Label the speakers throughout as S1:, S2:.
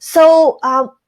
S1: So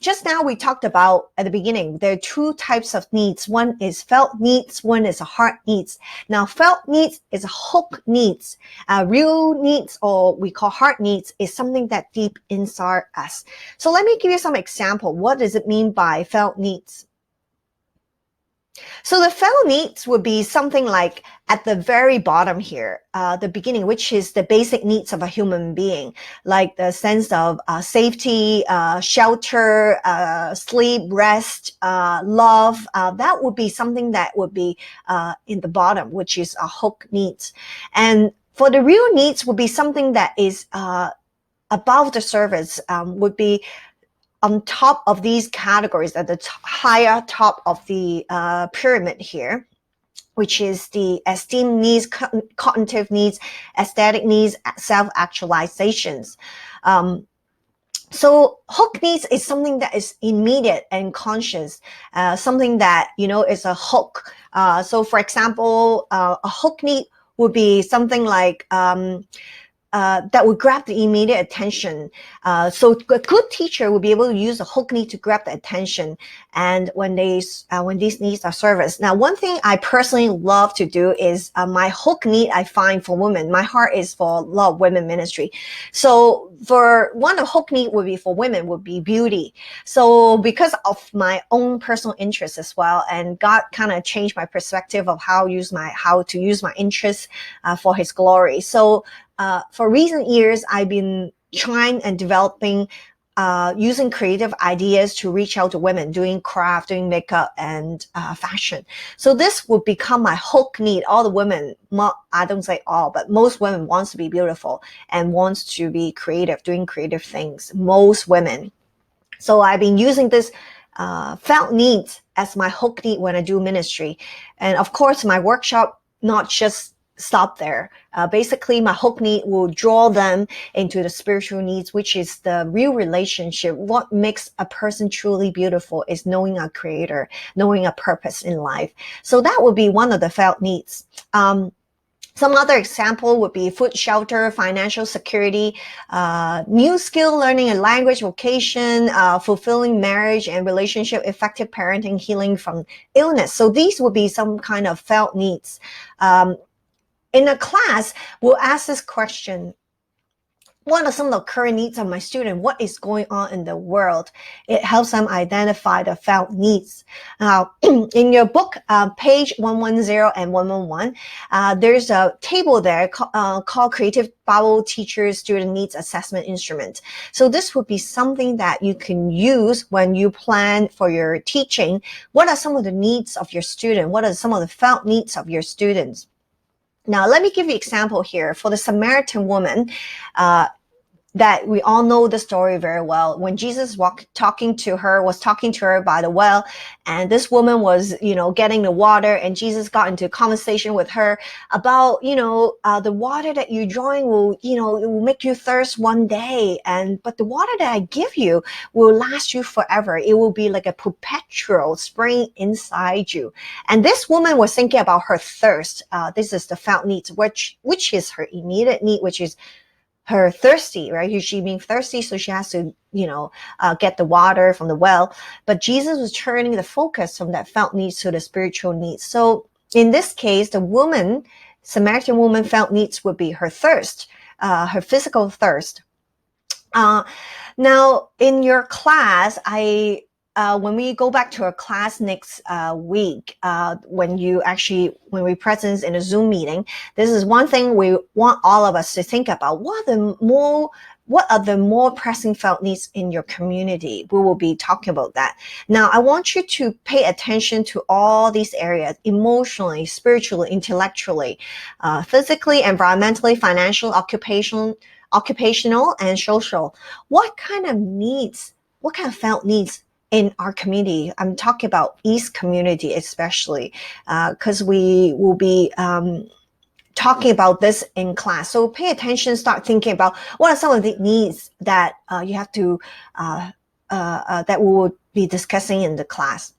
S1: just now we talked about at the beginning, there are two types of needs. One is felt needs, one is a heart needs. Now felt needs is a hook needs. Real needs, or we call heart needs, is something that deep inside us. So let me give you some example. What does it mean by felt needs? So the felt needs would be something like at the very bottom here, the beginning, which is the basic needs of a human being, like the sense of safety, shelter, sleep, rest, love. That would be something that would be in the bottom, which is a hook needs. And for the real needs would be something that is above the surface, would be on top of these categories at the higher top of the pyramid here, which is the esteem needs, cognitive needs, aesthetic needs, self-actualizations. So hook needs is something that is immediate and conscious, something that, is a hook. So for example, a hook need would be something like, that would grab the immediate attention. So a good teacher will be able to use a hook need to grab the attention, and when these needs are serviced. Now, one thing I personally love to do is my hook need I find for women. My heart is for love women ministry. So for one, a hook need would be for women would be beauty. So because of my own personal interests as well, and God kind of changed my perspective of how to use my interests for His glory. So for recent years, I've been trying and developing, using creative ideas to reach out to women, doing craft, doing makeup, and fashion. So this would become my hook need. All the women, I don't say all, but most women wants to be beautiful and wants to be creative, doing creative things. Most women. So I've been using this felt needs as my hook need when I do ministry. And of course, my workshop, not just stop there. Basically, my hook need will draw them into the spiritual needs, which is the real relationship. What makes a person truly beautiful is knowing a creator, knowing a purpose in life. So that would be one of the felt needs. Some other example would be food, shelter, financial security, new skill learning and language, vocation, fulfilling marriage and relationship, effective parenting, healing from illness. So these would be some kind of felt needs. In a class, we'll ask this question: what are some of the current needs of my student? What is going on in the world? It helps them identify the felt needs. In your book, page 110 and 111, there's a table there called Creative Bible Teacher Student Needs Assessment Instrument. So this would be something that you can use when you plan for your teaching. What are some of the needs of your student? What are some of the felt needs of your students? Now, let me give you an example here. For the Samaritan woman, that we all know the story very well. When Jesus was talking to her by the well, and this woman was, getting the water, and Jesus got into a conversation with her about, the water that you're drawing will, it will make you thirst one day, but the water that I give you will last you forever. It will be like a perpetual spring inside you. And this woman was thinking about her thirst. This is the felt needs, which is her immediate need, which is her thirsty, right? She being thirsty, so she has to, get the water from the well. But Jesus was turning the focus from that felt needs to the spiritual needs. So in this case, the Samaritan woman felt needs would be her thirst, her physical thirst. Now, in your class, when we go back to our class next week, when we present in a Zoom meeting, this is one thing we want all of us to think about. What are the more pressing felt needs in your community? We will be talking about that. Now, I want you to pay attention to all these areas: emotionally, spiritually, intellectually, physically, environmentally, financial, occupational, and social. What kind of felt needs in our community? I'm talking about East community especially, because we will be talking about this in class. So pay attention, start thinking about what are some of the needs that you have to, that we will be discussing in the class.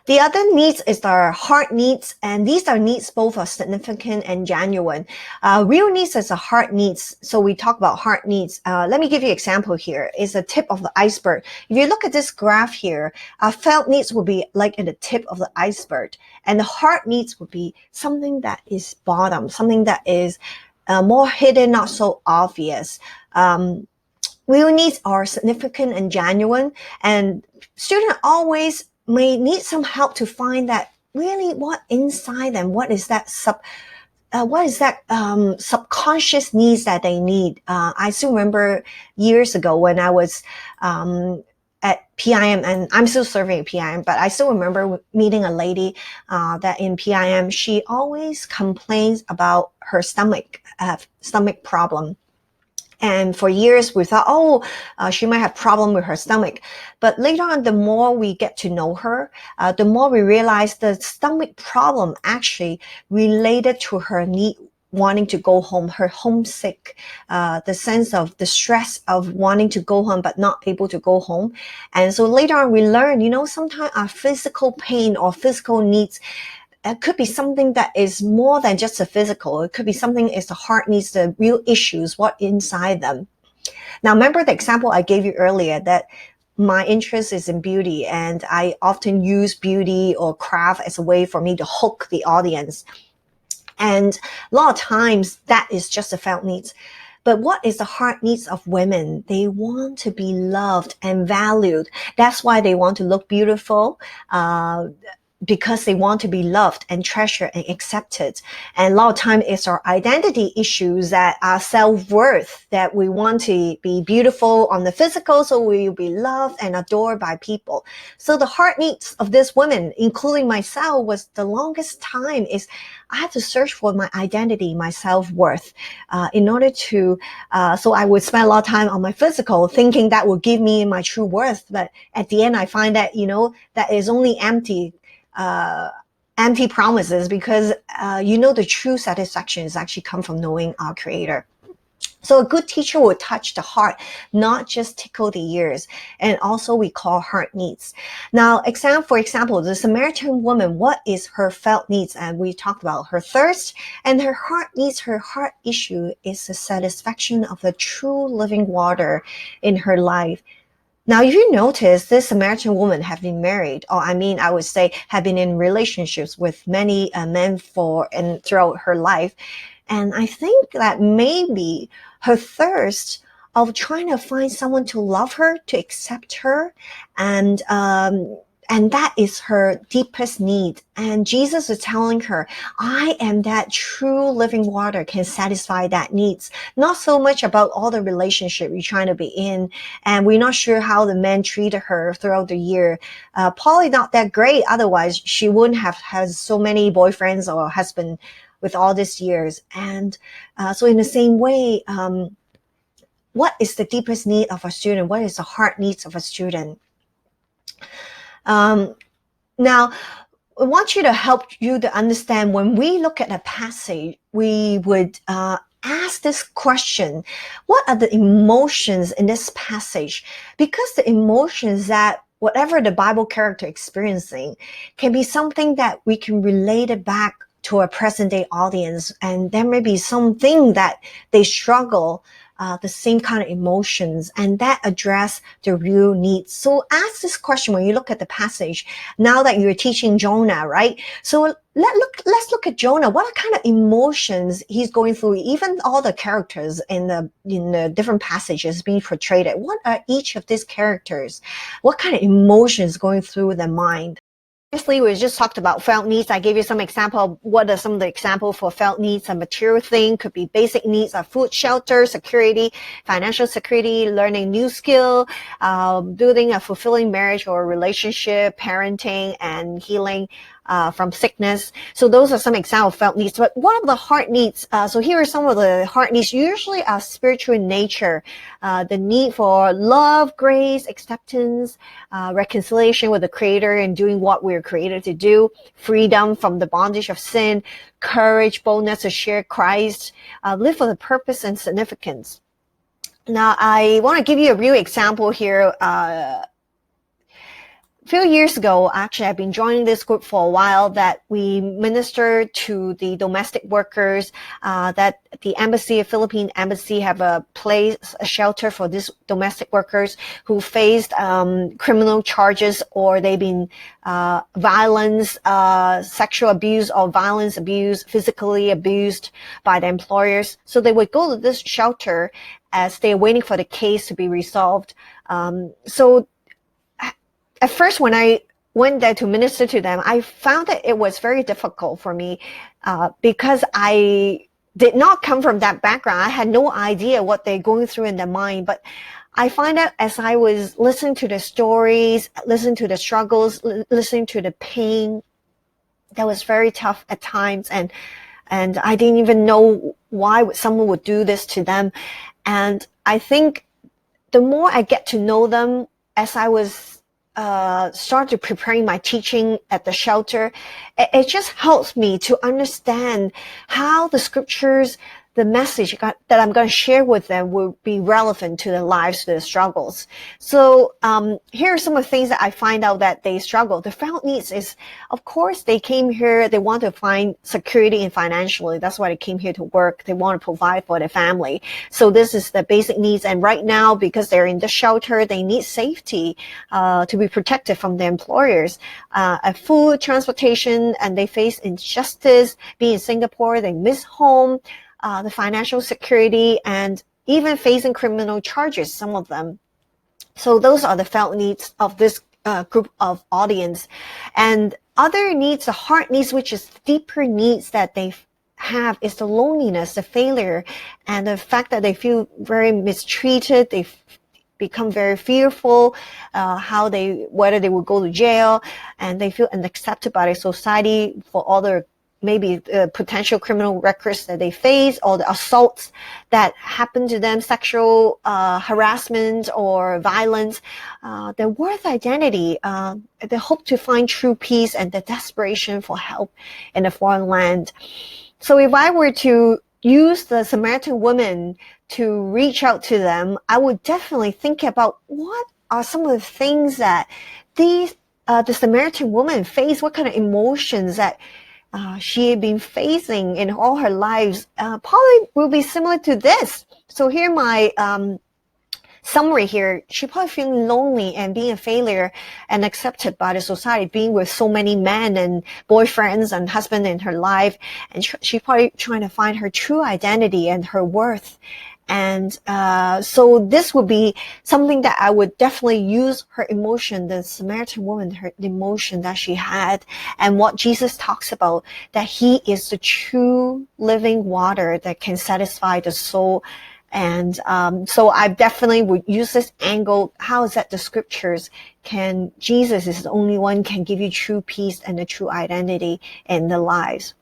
S1: The other needs is our heart needs, and these are needs both are significant and genuine. Real needs is a heart needs. So we talk about heart needs. Let me give you an example here. It's the tip of the iceberg. If you look at this graph here, felt needs will be like in the tip of the iceberg, and the heart needs would be something that is bottom, something that is more hidden, not so obvious. Real needs are significant and genuine, and students always may need some help to find that really what inside them, what is that subconscious needs that they need. I still remember years ago when I was at PIM, and I'm still serving at PIM, but I still remember meeting a lady that in PIM, she always complains about her stomach problem. And for years, we thought, she might have problem with her stomach. But later on, the more we get to know her, the more we realize the stomach problem actually related to her need wanting to go home, her homesick, the sense of the stress of wanting to go home but not able to go home. And so later on, we learn, sometimes our physical pain or physical needs, it could be something that is more than just a physical. It could be something is the heart needs, the real issues, what inside them. Now, remember the example I gave you earlier that my interest is in beauty, and I often use beauty or craft as a way for me to hook the audience. And a lot of times that is just the felt needs. But what is the heart needs of women? They want to be loved and valued. That's why they want to look beautiful, because they want to be loved and treasured and accepted. And a lot of time it's our identity issues, that our self-worth, that we want to be beautiful on the physical, so we will be loved and adored by people. So the heart needs of this woman, including myself, was the longest time is I had to search for my identity, my self-worth, in order to, so I would spend a lot of time on my physical, thinking that would give me my true worth. But at the end, I find that, that is only empty promises, because the true satisfaction is actually come from knowing our Creator. So a good teacher will touch the heart, not just tickle the ears, and also we call heart needs. Now, for example, the Samaritan woman, what is her felt needs? And we talked about her thirst, and her heart needs, her heart issue is the satisfaction of the true living water in her life. Now, if you notice, this Samaritan woman have been married, or I would say have been in relationships with many men throughout her life. And I think that maybe her thirst of trying to find someone to love her, to accept her, and that is her deepest need. And Jesus is telling her, I am that true living water, can satisfy that needs. Not so much about all the relationship you're trying to be in. And we're not sure how the men treated her throughout the year. Probably not that great. Otherwise, she wouldn't have had so many boyfriends or husband with all these years. And so in the same way, what is the deepest need of a student? What is the heart needs of a student? Now, I want you to help you to understand, when we look at a passage, we would ask this question: what are the emotions in this passage? Because the emotions that whatever the Bible character experiencing can be something that we can relate it back to a present day audience, and there may be something that they struggle, the same kind of emotions, and that address the real needs. So ask this question when you look at the passage. Now that you're teaching Jonah, right? So let's look at Jonah. What kind of emotions he's going through? Even all the characters in the different passages being portrayed. What are each of these characters? What kind of emotions going through their mind? Obviously, we just talked about felt needs. I gave you some example of what are some of the examples for felt needs. A material thing could be basic needs of food, shelter, security, financial security, learning new skill, building a fulfilling marriage or relationship, parenting, and healing from sickness. So those are some examples of felt needs. But what are the heart needs? So here are some of the heart needs, usually are spiritual in nature. The need for love, grace, acceptance, reconciliation with the Creator and doing what we're created to do, freedom from the bondage of sin, courage, boldness to share Christ, live for the purpose and significance. Now, I want to give you a real example here. few years ago, actually, I've been joining this group for a while, that we minister to the domestic workers, that the embassy, Philippine embassy, have a shelter for these domestic workers who faced criminal charges, or they've been violence, sexual abuse or violence abuse, physically abused by the employers. So they would go to this shelter as they're waiting for the case to be resolved. So at first, when I went there to minister to them, I found that it was very difficult for me because I did not come from that background. I had no idea what they're going through in their mind. But I find out as I was listening to the stories, listening to the struggles, listening to the pain, that was very tough at times. And I didn't even know why someone would do this to them. And I think the more I get to know them as I was started preparing my teaching at the shelter, it just helps me to understand how the scriptures, the message that I'm going to share with them will be relevant to their lives, to their struggles. So here are some of the things that I find out that they struggle. The felt needs is, of course, they came here, they want to find security and financially. That's why they came here to work. They want to provide for their family. So this is the basic needs. And right now, because they're in the shelter, they need safety to be protected from their employers. Food, transportation, and they face injustice. Being in Singapore, they miss home. The financial security, and even facing criminal charges, some of them. So those are the felt needs of this group of audience. And other needs, the heart needs, which is deeper needs that they have, is the loneliness, the failure, and the fact that they feel very mistreated. They become very fearful, whether they will go to jail, and they feel unaccepted by the society for all their maybe potential criminal records that they face, or the assaults that happen to them, sexual harassment or violence, their worth identity, the hope to find true peace, and the desperation for help in a foreign land. So if I were to use the Samaritan woman to reach out to them, I would definitely think about what are some of the things that the Samaritan woman faced, what kind of emotions that she had been facing in all her lives, probably will be similar to this. So here my summary here. She probably feeling lonely and being a failure and accepted by the society, being with so many men and boyfriends and husband in her life. And she probably trying to find her true identity and her worth. And so this would be something that I would definitely use her emotion, the Samaritan woman, the emotion that she had, and what Jesus talks about, that he is the true living water that can satisfy the soul. And so I definitely would use this angle. How is that the scriptures Jesus is the only one can give you true peace and the true identity in the lives.